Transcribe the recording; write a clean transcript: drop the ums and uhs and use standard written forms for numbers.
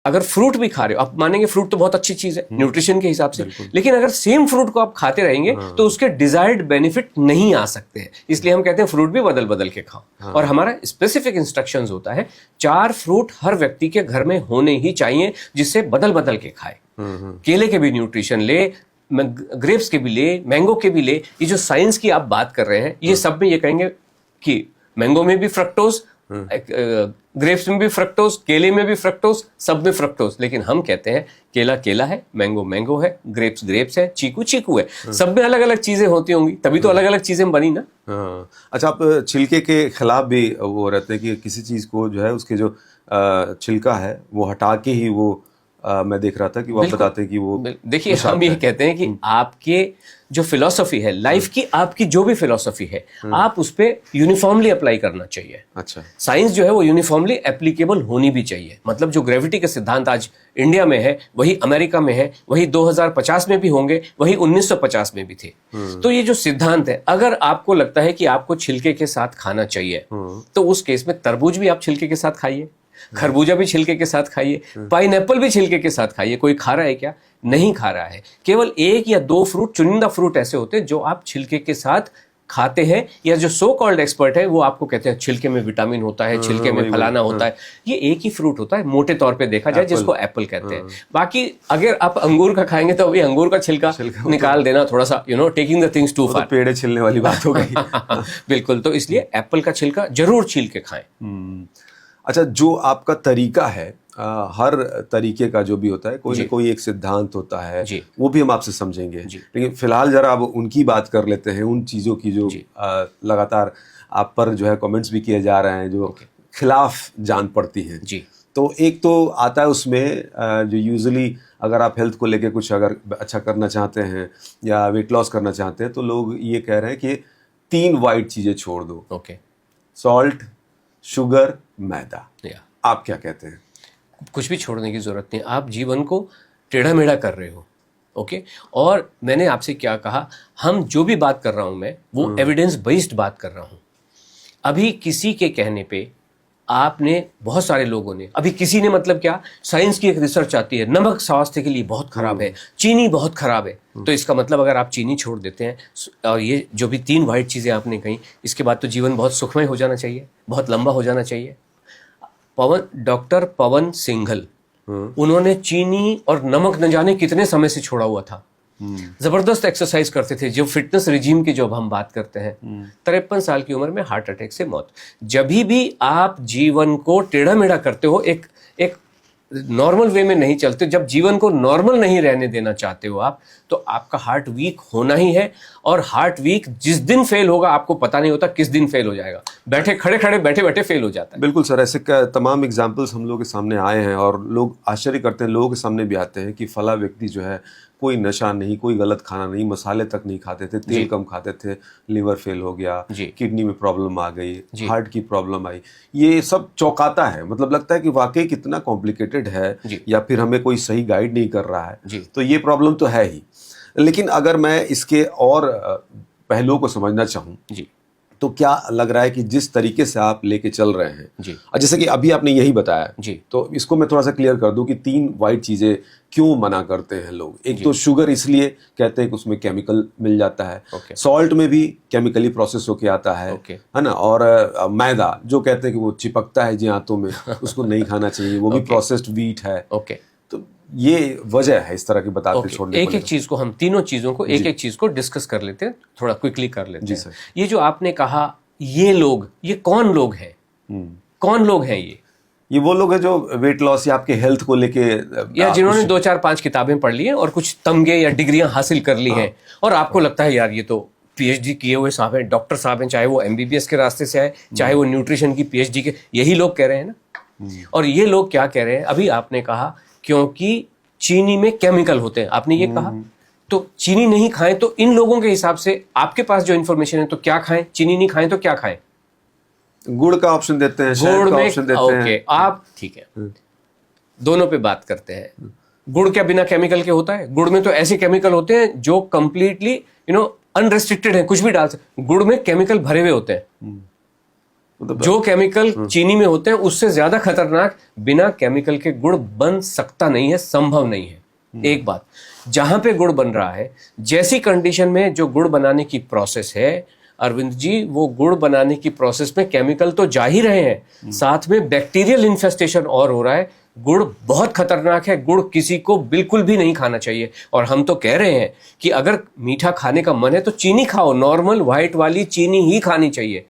अगर फ्रूट भी खा रहे हो, आप मानेंगे फ्रूट तो बहुत अच्छी चीज है न्यूट्रिशन के हिसाब से, लेकिन अगर सेम फ्रूट को आप खाते रहेंगे तो उसके डिजायर्ड बेनिफिट नहीं आ सकते हैं। इसलिए हम कहते हैं फ्रूट भी बदल बदल के खाओ। और हमारा स्पेसिफिक इंस्ट्रक्शंस होता है 4 फ्रूट हर व्यक्ति के घर में होने ही चाहिए, जिससे बदल बदल के खाए। केले के भी न्यूट्रिशन ले, ग्रेप्स के भी ले, मैंगो के भी ले। ये जो साइंस की आप बात कर रहे हैं, ये सब में ये कहेंगे कि मैंगो में भी फ्रक्टोज, ग्रेप्स में भी फ्रक्टोज, केले में भी फ्रक्टोज, सब में फ्रक्टोज। लेकिन हम कहते हैं केला केला है, मैंगो मैंगो है, ग्रेप्स ग्रेप्स है, चीकू चीकू है। सब में अलग अलग चीजें होती होंगी, तभी तो अलग अलग चीजें बनी ना। अच्छा, आप छिलके के खिलाफ भी वो रहते हैं कि किसी चीज को जो है उसके जो छिलका है वो हटा के ही वो मैं देख रहा था कि वो आप बताते हैं कि वो देखिए, हम ये कहते हैं कि आपके जो फिलॉसफी है लाइफ की, आपकी जो भी फिलॉसफी है, आप उस पे यूनिफॉर्मली अप्लाई करना चाहिए। अच्छा, साइंस जो है वो यूनिफॉर्मली एप्लीकेबल होनी भी चाहिए। मतलब जो ग्रेविटी के सिद्धांत आज इंडिया में है, वही अमेरिका में है, वही 2050 में भी होंगे, वही 1950 में भी थे। तो ये जो सिद्धांत है, अगर आपको लगता है कि आपको छिलके के साथ खाना चाहिए, तो उस केस में तरबूज भी आप छिलके के साथ खाइए, खरबूजा भी छिलके के साथ खाइए, पाइनएप्पल भी छिलके के साथ खाइए। कोई खा रहा है क्या? नहीं खा रहा है। केवल 1 या 2 फ्रूट, चुनिंदा फ्रूट ऐसे होते हैं जो आप छिलके के साथ खाते हैं, या जो सो कॉल्ड एक्सपर्ट है वो आपको कहते हैं छिलके में विटामिन होता है, छिलके में फलाना होता है। ये एक ही फ्रूट होता है मोटे तौर पे देखा जाए, जिसको एप्पल कहते हैं। बाकी अगर आप अंगूर का खाएंगे तो अभी अंगूर का छिलका निकाल देना, थोड़ा सा टेकिंग द थिंग्स टू फार, पेड़ छिलने वाली बात हो गई। बिल्कुल। तो इसलिए एप्पल का छिलका जरूर छील के खाएं। अच्छा, जो आपका तरीका है, हर तरीके का जो भी होता है, कोई ना कोई एक सिद्धांत होता है, वो भी हम आपसे समझेंगे। लेकिन फिलहाल जरा अब उनकी बात कर लेते हैं, उन चीज़ों की जो लगातार आप पर जो है कमेंट्स भी किए जा रहे हैं, जो खिलाफ जान पड़ती हैं। तो एक तो आता है उसमें जो यूजुअली अगर आप हेल्थ को लेके कुछ अगर अच्छा करना चाहते हैं या वेट लॉस करना चाहते हैं, तो लोग ये कह रहे हैं कि 3 वाइट चीज़ें छोड़ दो। सॉल्ट, शुगर, मैदा। आप क्या कहते हैं? कुछ भी छोड़ने की जरूरत नहीं। आप जीवन को टेढ़ा मेढ़ा कर रहे हो। और मैंने आपसे क्या कहा, हम जो भी बात कर रहा हूं मैं, वो एविडेंस बेस्ड बात कर रहा हूं। अभी किसी के कहने पे आपने, बहुत सारे लोगों ने, अभी किसी ने, मतलब क्या, साइंस की एक रिसर्च आती है, नमक स्वास्थ्य के लिए बहुत खराब है, चीनी बहुत खराब है। तो इसका मतलब अगर आप चीनी छोड़ देते हैं, और ये जो भी 3 वाइट चीजें आपने कही, इसके बाद तो जीवन बहुत सुखमय हो जाना चाहिए, बहुत लंबा हो जाना चाहिए। डॉक्टर पवन सिंघल, उन्होंने चीनी और नमक न जाने कितने समय से छोड़ा हुआ था। जबरदस्त एक्सरसाइज करते थे, जो फिटनेस रिजीम की जो हम बात करते हैं। 53 साल की उम्र में हार्ट अटैक से मौत। जब भी आप जीवन को टेढ़ा मेढ़ा करते हो, एक नॉर्मल वे में नहीं चलते, जब जीवन को नॉर्मल नहीं रहने देना चाहते हो आप, तो आपका हार्ट वीक होना ही है। और हार्ट वीक जिस दिन फेल होगा, आपको पता नहीं होता किस दिन फेल हो जाएगा। बैठे बैठे फेल हो जाता है। बिल्कुल सर, ऐसे तमाम एग्जाम्पल्स हम लोग के सामने आए हैं, और लोग आश्चर्य करते हैं, लोगों के सामने भी आते हैं कि फला व्यक्ति जो है कोई नशा नहीं, कोई गलत खाना नहीं, मसाले तक नहीं खाते थे, तेल कम खाते थे, लिवर फेल हो गया, किडनी में प्रॉब्लम आ गई, हार्ट की प्रॉब्लम आई। ये सब चौंकाता है, मतलब लगता है कि वाकई कितना कॉम्प्लिकेटेड है, या फिर हमें कोई सही गाइड नहीं कर रहा है। तो ये प्रॉब्लम तो है ही। लेकिन अगर मैं इसके और पहलुओं को समझना चाहूँ, तो क्या लग रहा है कि जिस तरीके से आप लेके चल रहे हैं, और जैसे कि अभी आपने यही बताया, तो इसको मैं थोड़ा सा क्लियर कर दूं कि 3 वाइट चीजें क्यों मना करते हैं लोग। एक तो शुगर इसलिए कहते हैं कि उसमें केमिकल मिल जाता है, सॉल्ट में भी केमिकली प्रोसेस होके आता है ना, और मैदा जो कहते हैं कि वो चिपकता है जी आंतों में, उसको नहीं खाना चाहिए, वो भी प्रोसेस्ड व्हीट है। तो ये वजह है इस तरह की बताते छोड़ने। एक चीज को, हम तीनों चीजों को एक चीज को डिस्कस कर लेते हैं, थोड़ा क्विकली कर लेते हैं। ये जो आपने कहा, ये लोग, ये कौन लोग हैं? कौन लोग हैं ये वो लोग हैं जो वेट लॉस या आपके हेल्थ को लेके, या जिन्होंने 2, 4, 5 किताबें पढ़ ली हैं और कुछ तमगे या डिग्रियां हासिल कर ली हैं, और आपको लगता है यार ये तो पीएचडी किए हुए साहब हैं, डॉक्टर साहब हैं, चाहे वो एमबीबीएस के रास्ते से आए, चाहे वो न्यूट्रिशन की पीएचडी के, यही लोग कह रहे हैं ना। और ये लोग क्या कह रहे हैं? अभी आपने कहा क्योंकि चीनी में केमिकल होते हैं, आपने ये कहा, तो चीनी नहीं खाएं। तो इन लोगों के हिसाब से आपके पास जो इन्फॉर्मेशन है, तो क्या खाएं? चीनी नहीं खाएं तो क्या खाएं? गुड़ का ऑप्शन देते हैं, शहद का ऑप्शन देते हैं। आप ठीक है, दोनों पे बात करते हैं। गुड़ क्या बिना केमिकल के होता है? गुड़ में तो ऐसे केमिकल होते हैं जो कंप्लीटली अनरेस्ट्रिक्टेड है, कुछ भी डाल सकते। गुड़ में केमिकल भरे हुए होते हैं। जो केमिकल चीनी में होते हैं उससे ज्यादा खतरनाक बिना केमिकल के गुड़ बन सकता नहीं है, संभव नहीं है। एक बात, जहां पे गुड़ बन रहा है, जैसी कंडीशन में जो गुड़ बनाने की प्रोसेस है अरविंद जी, वो गुड़ बनाने की प्रोसेस में केमिकल तो जा ही रहे हैं, साथ में बैक्टीरियल इन्फेस्टेशन और हो रहा है। गुड़ बहुत खतरनाक है, गुड़ किसी को बिल्कुल भी नहीं खाना चाहिए। और हम तो कह रहे हैं कि अगर मीठा खाने का मन है तो चीनी खाओ, नॉर्मल व्हाइट वाली चीनी ही खानी चाहिए।